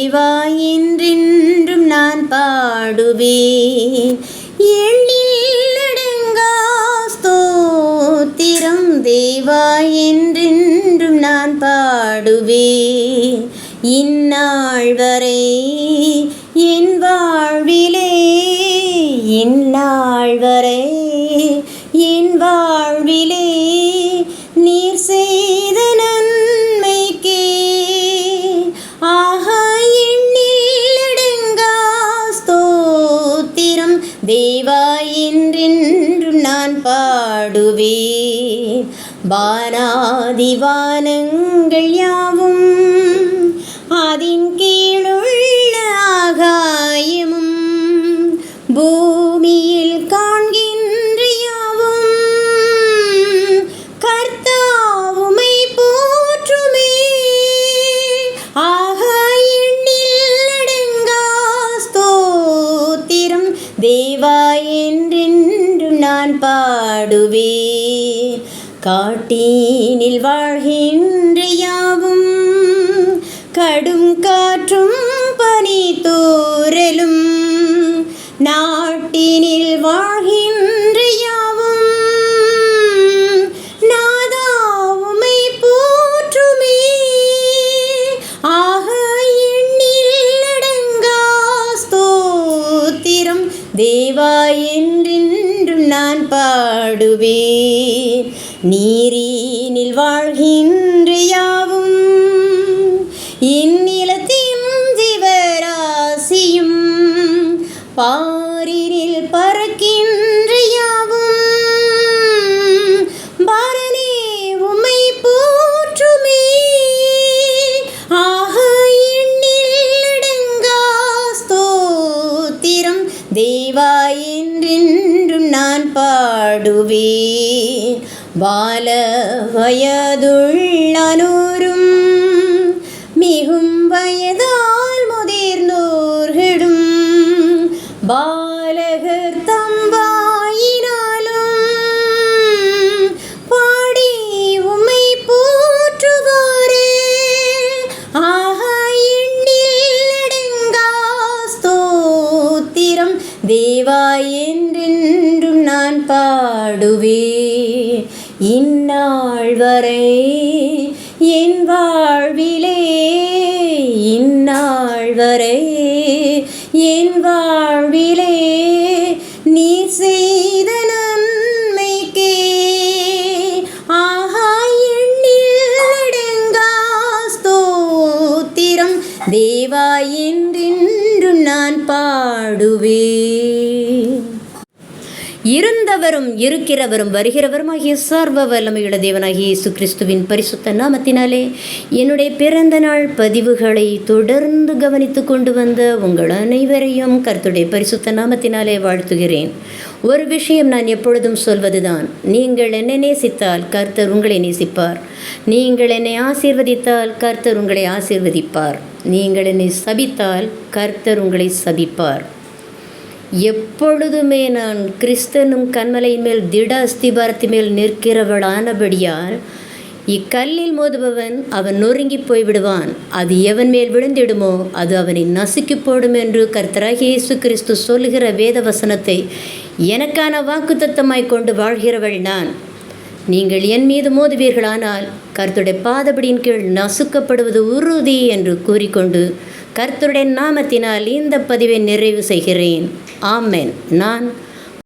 தேவா என்றென்றும் நான் பாடுவேன். எண்ணிலடங்கா ஸ்தோத்திரம் தேவா என்றென்றும் நான் பாடுவேன். இந்நாள் வரை என் வாழ்விலே, இந்நாள் வரை என் வாழ்விலே நீர் செய்த நன்மைக்கே ஆஹா எண்ணிலடங்கா ஸ்தோத்திரம் தேவா என்றென்றும் நான் பாடுவேன். வானாதி வானங்கள் யாவும் அதின் கீழுள்ள ஆகாயமும் பூமியில் காண்கின்ற யாவும் கர்த்தாவுமை போற்றுமே. ஆகா எண்ணிலடங்கா ஸ்தோத்திரம் தேவா என்றென்றும் நான் பாடுவேன். காட்டினில் வாழ்கின்ற யாவும் கடும் காற்றும் பனி தூறலும் நாட்டினில் வாழ்கின்ற யாவும் நாதாவுமை போற்றுமே. ஆக எண்ணிலடங்கா ஸ்தோத்திரம் தேவா என்றென்றும் நான் பாடுவேன். நீரினில் வாழ்கின்ற யாவும் இந்நிலத்தின் ஜீவராசியும் பாரினில் பறக்கின்ற யாவும் பாரனே உம்மை போற்றுமே. ஆக எண்ணிலடங்கா ஸ்தோத்திரம் தேவா என்றென்றும் நான் பாடுவேன். பால வயதுள்ளனோரும் மிகும் வயதால் முதிர்ந்தோர்களும் பாலகர் தம் வாயினாலும் பாடி உம்மை போற்றுவாரே. ஆஹா எண்ணிலடங்கா ஸ்தோத்திரம் தேவா என்றென்றும் நான் பாடுவேன். இந்நாள் வரை என் வாழ்விலே, இந்நாள் வரை என் வாழ்விலே நீர் செய்த நன்மைக்கே ஆஹா எண்ணிலடங்கா ஸ்தோத்திரம் தேவா என்றென்றும் நான் பாடுவேன். இருந்தவரும் இருக்கிறவரும் வருகிறவருமாகிய சர்வ வல்லமையுள்ள தேவனாகிய இயேசு கிறிஸ்துவின் பரிசுத்த நாமத்தினாலே என்னுடைய பிறந்த நாள் பதிவுகளை தொடர்ந்து கவனித்து கொண்டு வந்த உங்கள் அனைவரையும் கர்த்தருடைய பரிசுத்த நாமத்தினாலே வாழ்த்துகிறேன். ஒரு விஷயம் நான் எப்பொழுதும் சொல்வதுதான், நீங்கள் என்னை நேசித்தால் கர்த்தர் உங்களை நேசிப்பார். நீங்கள் என்னை ஆசீர்வதித்தால் கர்த்தர் உங்களை ஆசீர்வதிப்பார். நீங்கள் என்னை சபித்தால் கர்த்தர் உங்களை சபிப்பார். எப்பொழுதுமே நான் கிறிஸ்தனும் கண்மலையின் மேல் திட அஸ்திபாரத்தின் மேல் நிற்கிறவளானபடியால் இக்கல்லில் மோதுபவன் அவன் நொறுங்கி போய்விடுவான். அது எவன் மேல் விழுந்திடுமோ அது அவனை நசுக்கி போடும் என்று கர்த்தராகிய இயேசு கிறிஸ்து சொல்லுகிற வேத வசனத்தை எனக்கான வாக்குத்தத்தமாய் கொண்டு வாழ்கிறவள் நான். நீங்கள் என் மீது மோதுவீர்களானால் கர்த்தருடைய பாதபடியின் கீழ் நசுக்கப்படுவது உறுதி என்று கூறிக்கொண்டு கர்த்தருடைய நாமத்தினால் இந்த பதிவை நிறைவு செய்கிறேன். ஆமென். நான்